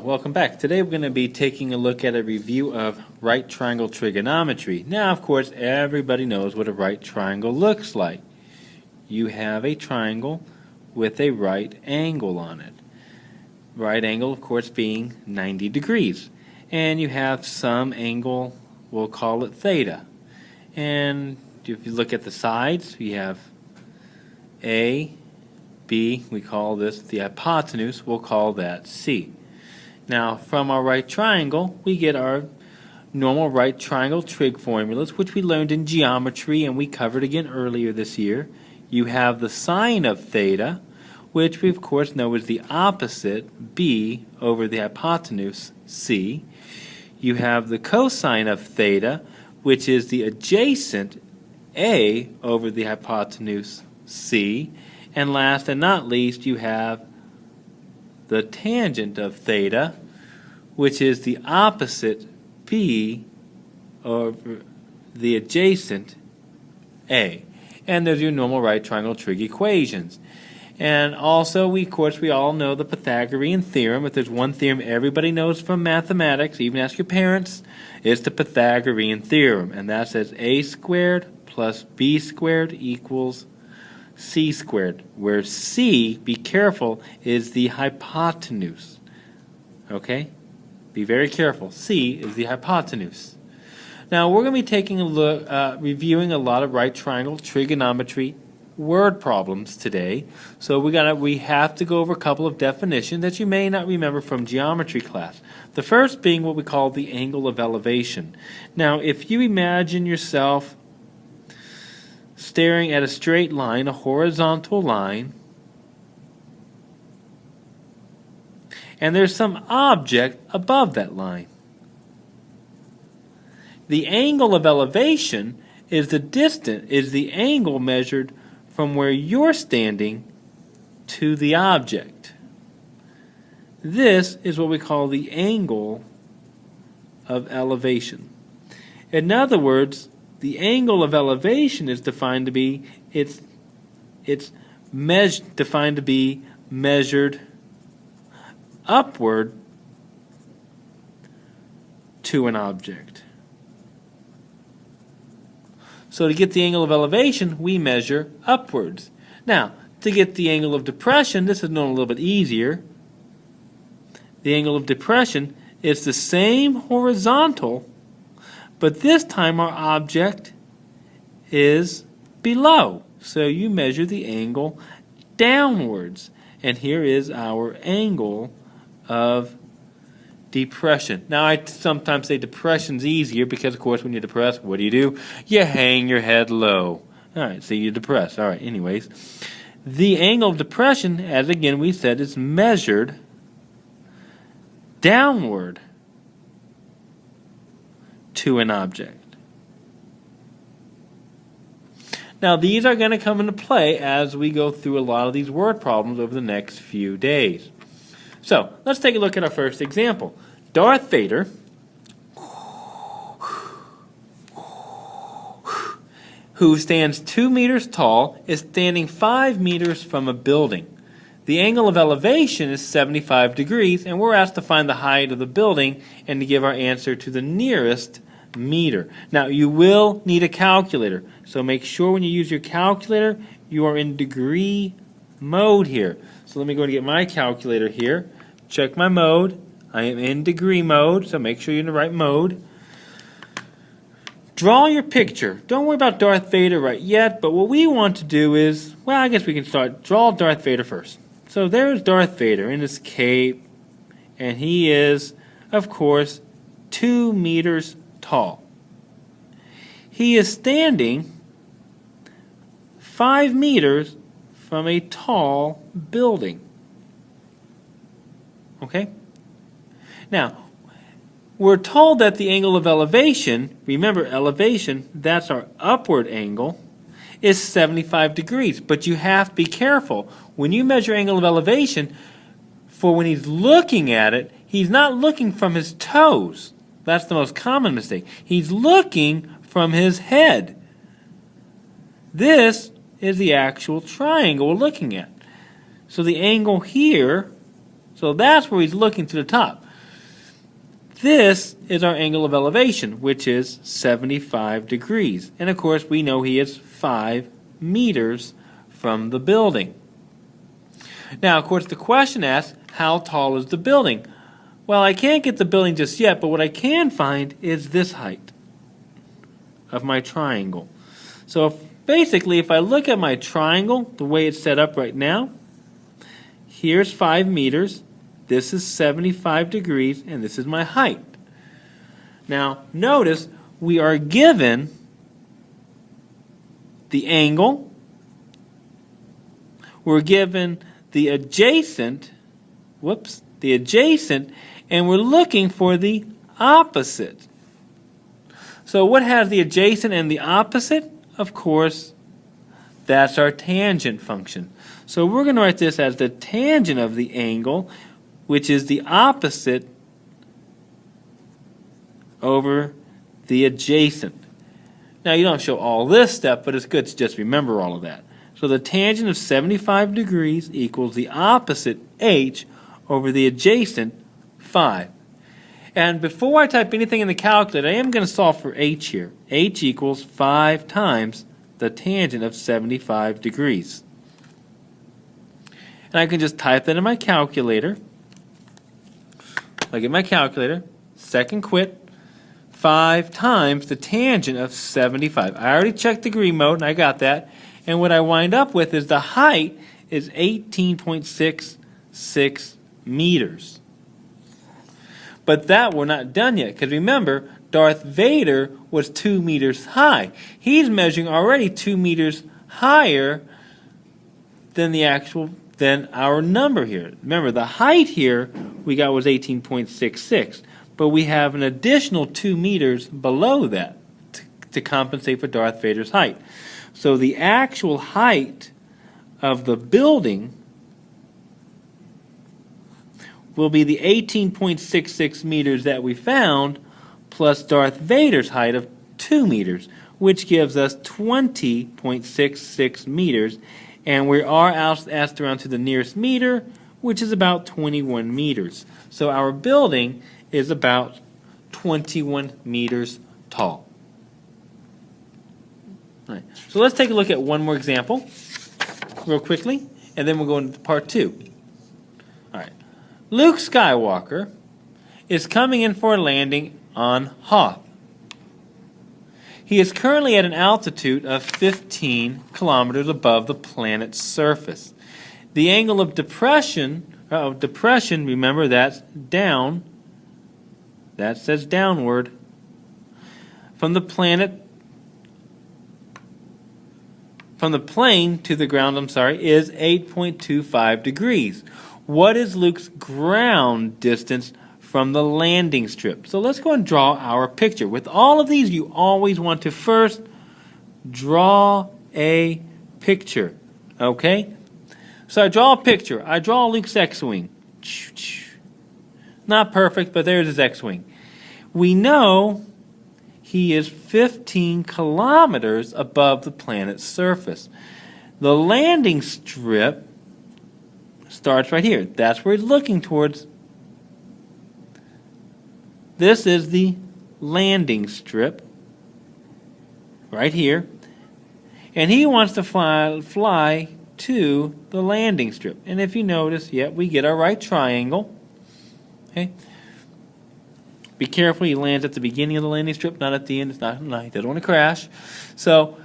welcome back. Today we're going to be taking a look at a review of right triangle trigonometry. Now, of course, everybody knows what a right triangle looks like. You have a triangle with a right angle on it. Right angle, of course, being 90 degrees. And you have some angle, we'll call it theta. And if you look at the sides, you have A, B, we call this the hypotenuse, we'll call that C. Now, from our right triangle, we get our normal right triangle trig formulas, which we learned in geometry and we covered again earlier this year. You have the sine of theta, which we of course know is the opposite, B, over the hypotenuse, C. You have the cosine of theta, which is the adjacent, A, over the hypotenuse, C. And last and not least, you have the tangent of theta, which is the opposite, B, over the adjacent, A. And there's your normal right triangle trig equations. And also, of course, we all know the Pythagorean theorem. If there's one theorem everybody knows from mathematics, even ask your parents, it's the Pythagorean theorem. And that says a squared plus b squared equals c squared, where c, be careful, is the hypotenuse. Okay? Be very careful. C is the hypotenuse. Now, we're going to be taking a look, reviewing a lot of right triangle trigonometry word problems today. So we have to go over a couple of definitions that you may not remember from geometry class. The first being what we call the angle of elevation. Now, if you imagine yourself staring at a straight line, a horizontal line, and there's some object above that line. The angle of elevation is the angle measured from where you're standing to the object. This is what we call the angle of elevation. In other words, the angle of elevation is defined to be measured upward to an object. So to get the angle of elevation, we measure upwards. Now, to get the angle of depression, this is known a little bit easier. The angle of depression is the same horizontal, but this time our object is below. So you measure the angle downwards. And here is our angle of depression. Now, I sometimes say depression's easier because, of course, when you're depressed, what do? You hang your head low. All right, so you're depressed. All right, anyways. The angle of depression, as again we said, is measured downward to an object. Now, these are going to come into play as we go through a lot of these word problems over the next few days. So, let's take a look at our first example. Darth Vader who stands 2 meters tall is standing 5 meters from a building. The angle of elevation is 75 degrees, and we're asked to find the height of the building and to give our answer to the nearest meter. Now, you will need a calculator, so make sure when you use your calculator, you are in degree mode here. So let me go and get my calculator here. Check my mode. I am in degree mode, so make sure you're in the right mode. Draw your picture. Don't worry about Darth Vader right yet, but what we want to do is, well, I guess we can start. Draw Darth Vader first. So there's Darth Vader in his cape, and he is, of course, 2 meters tall. He is standing 5 meters from a tall building. Okay? Now, we're told that the angle of elevation, remember elevation, that's our upward angle, is 75 degrees. But you have to be careful. When you measure angle of elevation, for when he's looking at it, he's not looking from his toes. That's the most common mistake. He's looking from his head. This is the actual triangle we're looking at. So the angle here, so that's where he's looking to the top. This is our angle of elevation, which is 75 degrees. And of course, we know he is 5 meters from the building. Now, of course, the question asks, how tall is the building? Well, I can't get the building just yet, but what I can find is this height of my triangle. So basically, if I look at my triangle, the way it's set up right now, here's 5 meters, this is 75 degrees, and this is my height. Now, notice we are given the angle, we're given the adjacent, and we're looking for the opposite. So what has the adjacent and the opposite? Of course, that's our tangent function. So we're going to write this as the tangent of the angle, which is the opposite over the adjacent. Now, you don't show all this stuff, but it's good to just remember all of that. So the tangent of 75 degrees equals the opposite h over the adjacent 5. And before I type anything in the calculator, I am going to solve for h here. H equals 5 times the tangent of 75 degrees. And I can just type that in my calculator. I get my calculator, second quit, 5 times the tangent of 75. I already checked degree mode, and I got that. And what I wind up with is the height is 18.66 meters. But that we're not done yet, because remember, Darth Vader was 2 meters high. He's measuring already 2 meters higher than than our number here. Remember, the height here we got was 18.66, but we have an additional 2 meters below that to compensate for Darth Vader's height. So the actual height of the building will be the 18.66 meters that we found plus Darth Vader's height of 2 meters, which gives us 20.66 meters. And we are asked around to the nearest meter, which is about 21 meters. So our building is about 21 meters tall. All right. So let's take a look at one more example real quickly, and then we'll go into part 2. All right. Luke Skywalker is coming in for a landing on Hoth. He is currently at an altitude of 15 kilometers above the planet's surface. The angle of depression, remember that's down, that says downward, from the plane to the ground, is 8.25 degrees. What is Luke's ground distance from the landing strip? So let's go and draw our picture. With all of these, you always want to first draw a picture. Okay? So I draw a picture. I draw Luke's X-Wing. Not perfect, but there's his X-Wing. We know he is 15 kilometers above the planet's surface. The landing strip starts right here. That's where he's looking towards. This is the landing strip right here. And he wants to fly to the landing strip. And if you notice, we get our right triangle. Okay. Be careful, he lands at the beginning of the landing strip, not at the end. It's not, he doesn't want to crash. So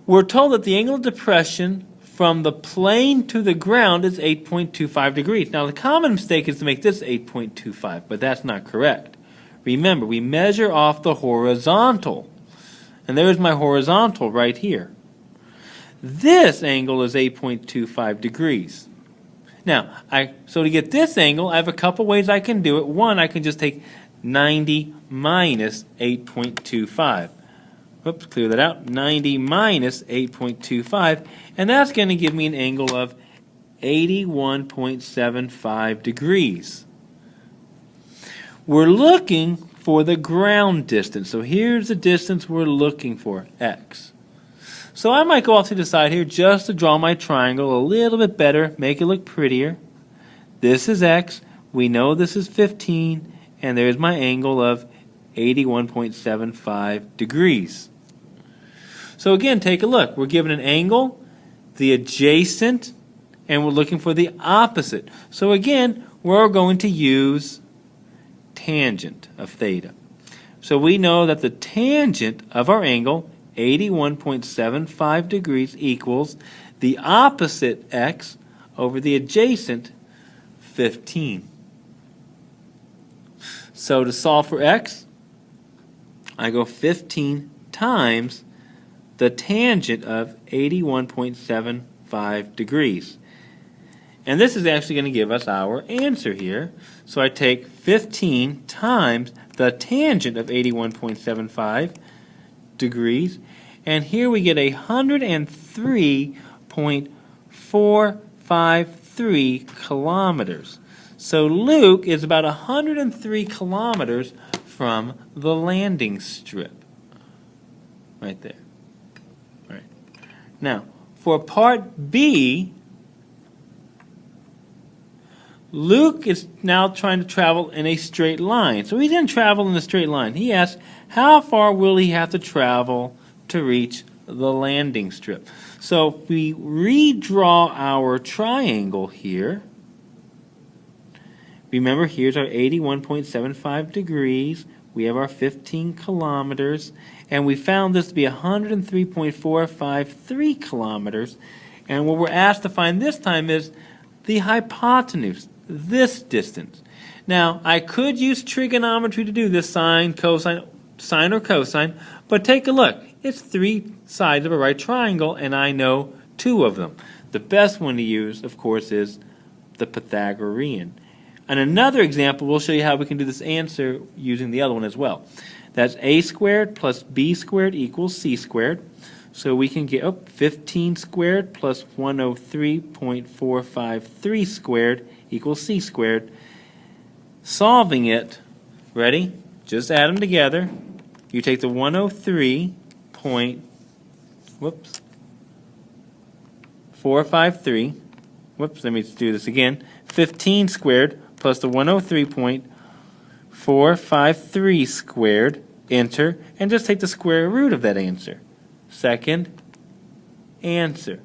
we're told that the angle of depression from the plane to the ground is 8.25 degrees. Now the common mistake is to make this 8.25, but that's not correct. Remember, we measure off the horizontal. And there's my horizontal right here. This angle is 8.25 degrees. Now, so to get this angle, I have a couple ways I can do it. One, I can just take 90 minus 8.25. Whoops, clear that out. 90 minus 8.25, and that's going to give me an angle of 81.75 degrees. We're looking for the ground distance. So here's the distance we're looking for, x. So I might go off to the side here just to draw my triangle a little bit better, make it look prettier. This is x. We know this is 15, and there's my angle of 81.75 degrees. So again, take a look. We're given an angle, the adjacent, and we're looking for the opposite. So again, we're going to use tangent of theta. So we know that the tangent of our angle, 81.75 degrees, equals the opposite x over the adjacent, 15. So to solve for x, I go 15 times the tangent of 81.75 degrees. And this is actually going to give us our answer here. So I take 15 times the tangent of 81.75 degrees, and here we get 103.453 kilometers. So Luke is about 103 kilometers from the landing strip. Right there. All right. Now, for part B, Luke is now trying to travel in a straight line. So he didn't travel in a straight line. He asked, how far will he have to travel to reach the landing strip? So if we redraw our triangle here, remember here's our 81.75 degrees, we have our 15 kilometers, and we found this to be 103.453 kilometers. And what we're asked to find this time is the hypotenuse, this distance. Now, I could use trigonometry to do this, sine, cosine, sine or cosine, but take a look. It's three sides of a right triangle, and I know two of them. The best one to use, of course, is the Pythagorean. And another example, we'll show you how we can do this answer using the other one as well. That's a squared plus b squared equals c squared. So we can get 15 squared plus 103.453 squared equals c squared. Solving it, ready? Just add them together. You take the 453. Let me do this again. 15 squared plus the 103.453 squared, enter, and just take the square root of that answer. Second answer.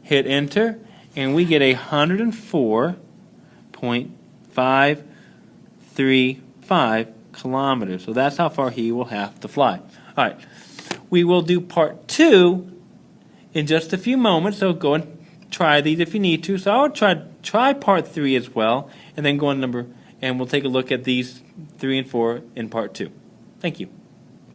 Hit enter, and we get 104.535 kilometers. So that's how far he will have to fly. All right. We will do part 2 in just a few moments, so go and try these if you need to. So I would try part 3 as well, and then go on and we'll take a look at these 3 and 4 in part 2. Thank you.